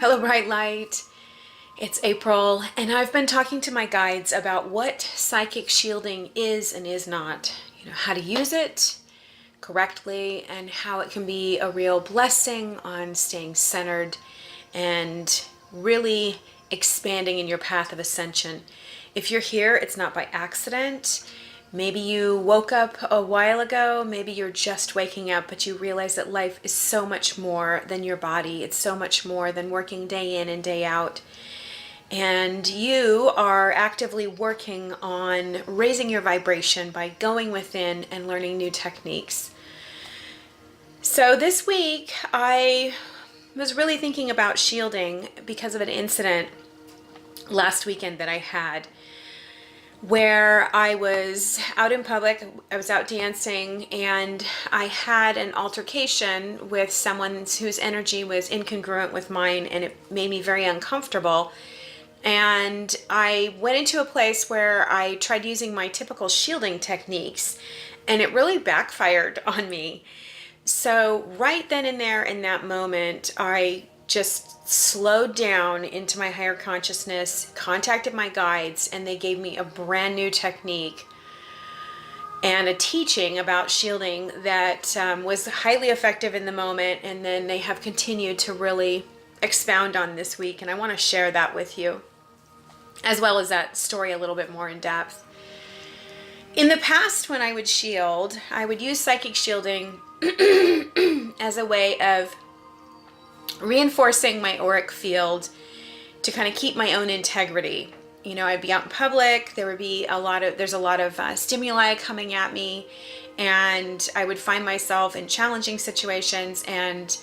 Hello, bright light. It's April, and I've been talking to my guides about what psychic shielding is and is not. How to use it correctly and how it can be a real blessing on staying centered and really expanding in your path of ascension. If you're here, it's not by accident. Maybe you woke up a while ago, maybe you're just waking up, but you realize that life is so much more than your body. It's so much more than working day in and day out. And you are actively working on raising your vibration by going within and learning new techniques. So this week, I was really thinking about shielding because of an incident last weekend that I had, where I was out in public, I was out dancing, and I had an altercation with someone whose energy was incongruent with mine, and it made me very uncomfortable. And I went into a place where I tried using my typical shielding techniques, and it really backfired on me. So right then and there in that moment, I just slowed down into my higher consciousness, contacted my guides, and they gave me a brand new technique and a teaching about shielding that was highly effective in the moment. And then they have continued to really expound on this week. And I want to share that with you, as well as that story a little bit more in depth. In the past, when I would shield, I would use psychic shielding as a way of reinforcing my auric field to kind of keep my own integrity. I'd be out in public, there's a lot of stimuli coming at me, and I would find myself in challenging situations, and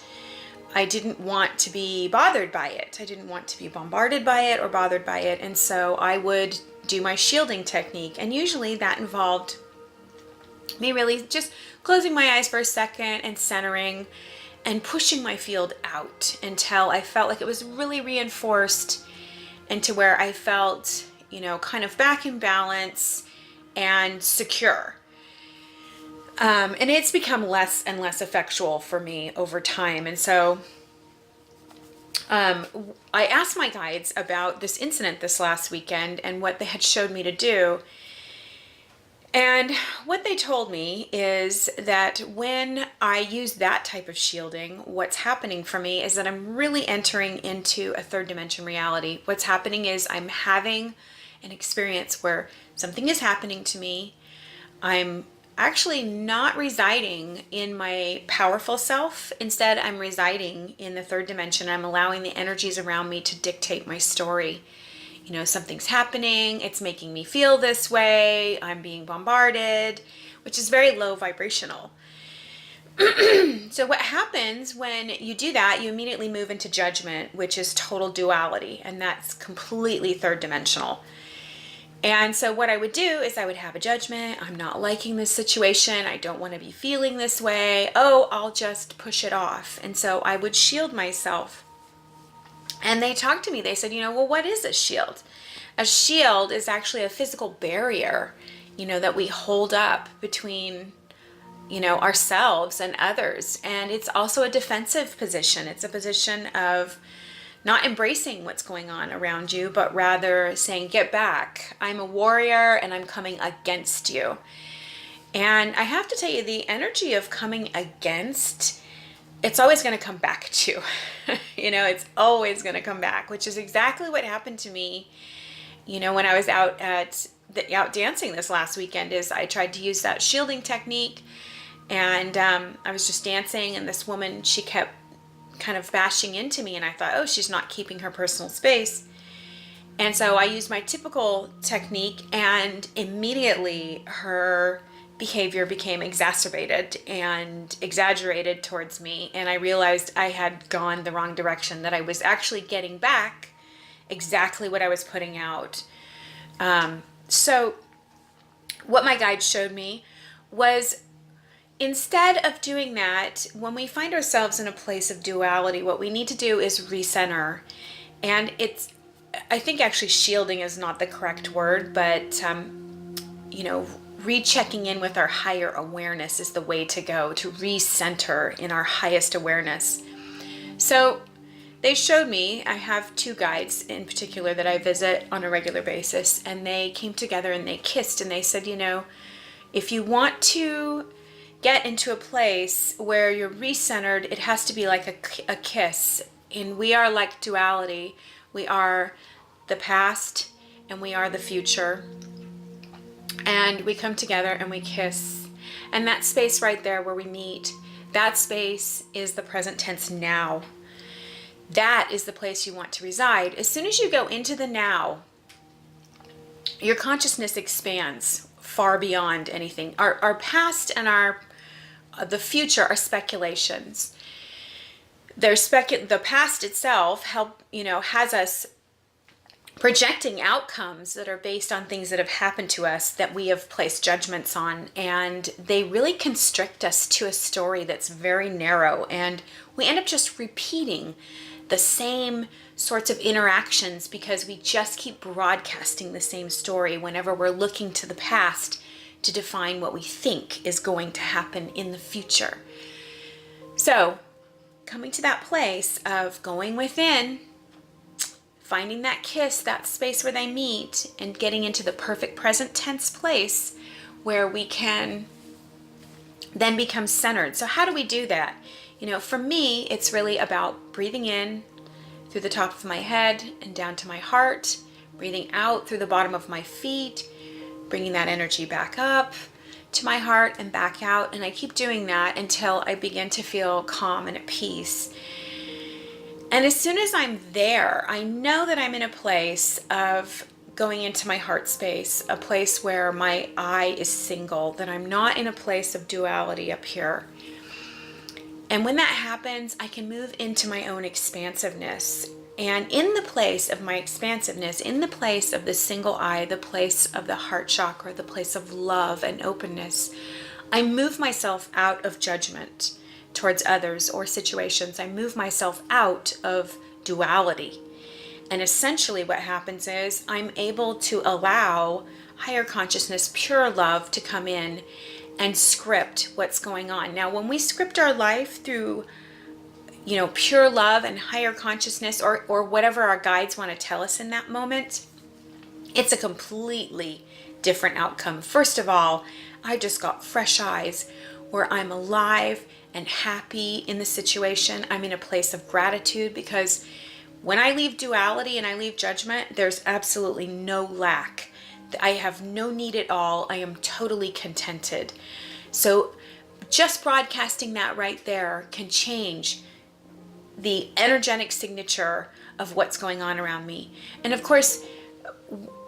I didn't want to be bothered by it. I didn't want to be bombarded by it or bothered by it. And so I would do my shielding technique. And usually that involved me really just closing my eyes for a second and centering and pushing my field out until I felt like it was really reinforced, and to where I felt, kind of back in balance and secure. And it's become less and less effectual for me over time. And so I asked my guides about this incident this last weekend and what they had showed me to do. And what they told me is that when I use that type of shielding, what's happening for me is that I'm really entering into a third dimension reality. What's happening is I'm having an experience where something is happening to me. I'm actually not residing in my powerful self. Instead, I'm residing in the third dimension. I'm allowing the energies around me to dictate my story. Something's happening, it's making me feel this way, I'm being bombarded, which is very low vibrational. So what happens when you do that, you immediately move into judgment, which is total duality, and that's completely third dimensional. And so what I would do is I would have a judgment. I'm not liking this situation. I don't want to be feeling this way. Oh, I'll just push it off. And so I would shield myself. And they talked to me. They said, well, what is a shield? A shield is actually a physical barrier, that we hold up between, ourselves and others. And it's also a defensive position. It's a position of not embracing what's going on around you, but rather saying, get back. I'm a warrior and I'm coming against you. And I have to tell you, the energy of coming against, it's always going to come back to you. It's always going to come back, which is exactly what happened to me, when I was out dancing this last weekend. Is I tried to use that shielding technique, and I was just dancing, and this woman, she kept kind of bashing into me, and I thought, oh, she's not keeping her personal space. And so I used my typical technique, and immediately her behavior became exacerbated and exaggerated towards me, and I realized I had gone the wrong direction, that I was actually getting back exactly what I was putting out. So what my guide showed me was, instead of doing that, when we find ourselves in a place of duality, what we need to do is recenter. And I think actually shielding is not the correct word, but, rechecking in with our higher awareness is the way to go, to recenter in our highest awareness. So they showed me, I have two guides in particular that I visit on a regular basis, and they came together and they kissed, and they said, you know, if you want to get into a place where you're recentered, it has to be like a kiss. And we are like duality. We are the past and we are the future. And we come together and we kiss. And that space right there where we meet, that space is the present tense now. That is the place you want to reside. As soon as you go into the now, your consciousness expands far beyond anything. Our past and the future are speculations. The past itself has us projecting outcomes that are based on things that have happened to us that we have placed judgments on, and they really constrict us to a story that's very narrow, and we end up just repeating the same sorts of interactions because we just keep broadcasting the same story whenever we're looking to the past to define what we think is going to happen in the future. So, coming to that place of going within, finding that kiss, that space where they meet, and getting into the perfect present tense place where we can then become centered. So how do we do that? For me, it's really about breathing in through the top of my head and down to my heart, breathing out through the bottom of my feet, bringing that energy back up to my heart and back out. And I keep doing that until I begin to feel calm and at peace. And as soon as I'm there, I know that I'm in a place of going into my heart space, a place where my I is single, that I'm not in a place of duality up here. And when that happens, I can move into my own expansiveness. And in the place of my expansiveness, in the place of the single I, the place of the heart chakra, the place of love and openness, I move myself out of judgment towards others or situations. I move myself out of duality. And essentially what happens is I'm able to allow higher consciousness, pure love to come in and script what's going on. Now, when we script our life through, pure love and higher consciousness or whatever our guides want to tell us in that moment, it's a completely different outcome. First of all, I just got fresh eyes where I'm alive and happy in the situation. I'm in a place of gratitude because when I leave duality and I leave judgment, there's absolutely no lack. I have no need at all. I am totally contented. So just broadcasting that right there can change the energetic signature of what's going on around me. And of course,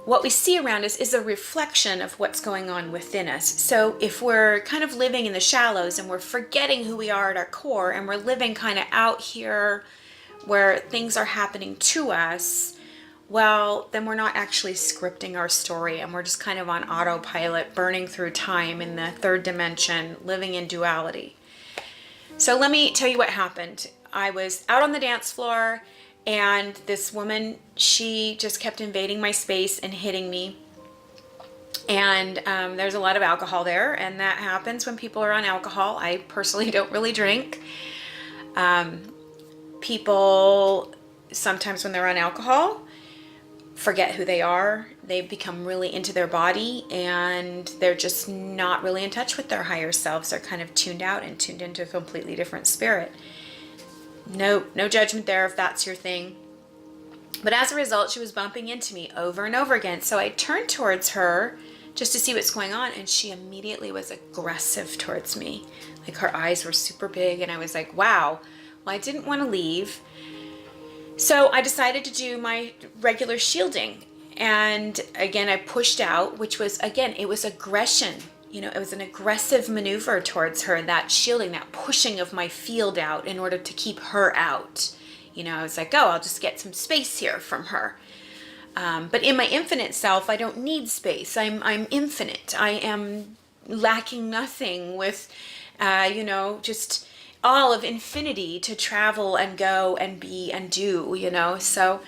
what we see around us is a reflection of what's going on within us. So if we're kind of living in the shallows and we're forgetting who we are at our core and we're living kind of out here where things are happening to us, well, then we're not actually scripting our story and we're just kind of on autopilot, burning through time in the third dimension, living in duality. So let me tell you what happened. I was out on the dance floor and this woman, she just kept invading my space and hitting me. And there's a lot of alcohol there, and that happens when people are on alcohol. I personally don't really drink. People, sometimes when they're on alcohol, forget who they are. They become really into their body, and they're just not really in touch with their higher selves. They're kind of tuned out and tuned into a completely different spirit. No judgment there if that's your thing. But as a result, she was bumping into me over and over again. So I turned towards her just to see what's going on, and she immediately was aggressive towards me. Like her eyes were super big, and I was like, wow. Well, I didn't want to leave. So I decided to do my regular shielding. And again, I pushed out, which was, again, it was aggression. It was an aggressive maneuver towards her, that shielding, that pushing of my field out in order to keep her out. I was like, oh, I'll just get some space here from her. But in my infinite self, I don't need space. I'm infinite. I am lacking nothing with, just all of infinity to travel and go and be and do, So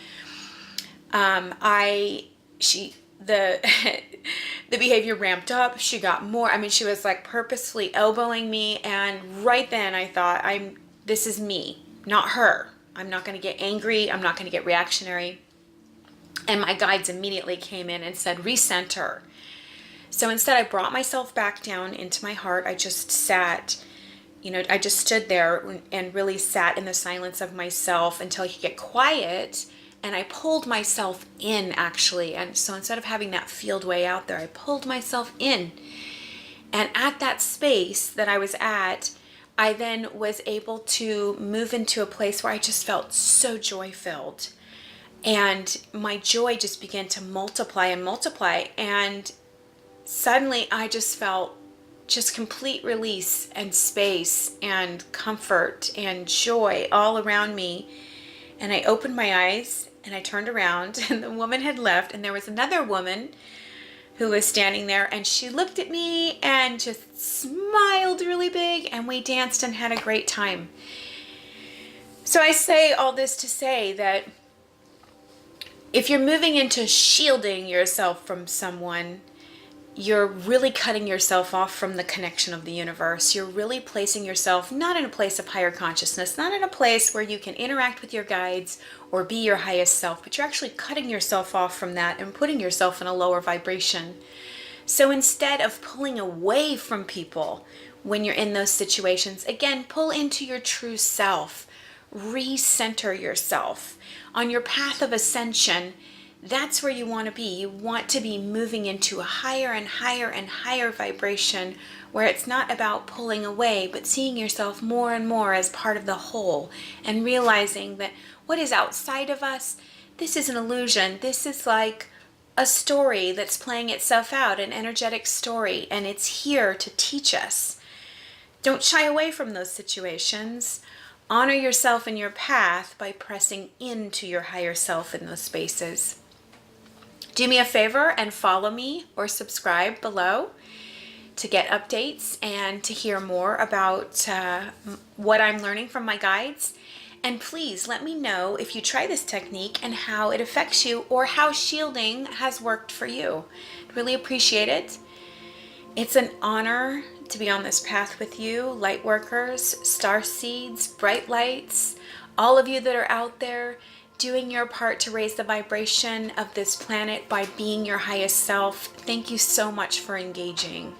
the behavior ramped up. She got more. She was like purposefully elbowing me. And right then I thought, this is me, not her. I'm not going to get angry. I'm not going to get reactionary. And my guides immediately came in and said, recenter. So instead, I brought myself back down into my heart. I just sat, I just stood there and really sat in the silence of myself until I could get quiet. And I pulled myself in, actually. And so instead of having that field way out there, I pulled myself in. And at that space that I was at, I then was able to move into a place where I just felt so joy-filled. And my joy just began to multiply and multiply. And suddenly I just felt just complete release and space and comfort and joy all around me. And I opened my eyes and I turned around and the woman had left, and there was another woman who was standing there, and she looked at me and just smiled really big, and we danced and had a great time. So I say all this to say that if you're moving into shielding yourself from someone, you're really cutting yourself off from the connection of the universe. You're really placing yourself not in a place of higher consciousness, not in a place where you can interact with your guides or be your highest self, but you're actually cutting yourself off from that and putting yourself in a lower vibration. So instead of pulling away from people when you're in those situations, again, pull into your true self. Recenter yourself. On your path of ascension, that's where you want to be. You want to be moving into a higher and higher and higher vibration where it's not about pulling away, but seeing yourself more and more as part of the whole and realizing that what is outside of us, this is an illusion. This is like a story that's playing itself out, an energetic story, and it's here to teach us. Don't shy away from those situations. Honor yourself in your path by pressing into your higher self in those spaces. Do me a favor and follow me or subscribe below to get updates and to hear more about what I'm learning from my guides. And please let me know if you try this technique and how it affects you, or how shielding has worked for you. I'd really appreciate it. It's an honor to be on this path with you, light workers, star seeds, bright lights, all of you that are out there doing your part to raise the vibration of this planet by being your highest self. Thank you so much for engaging.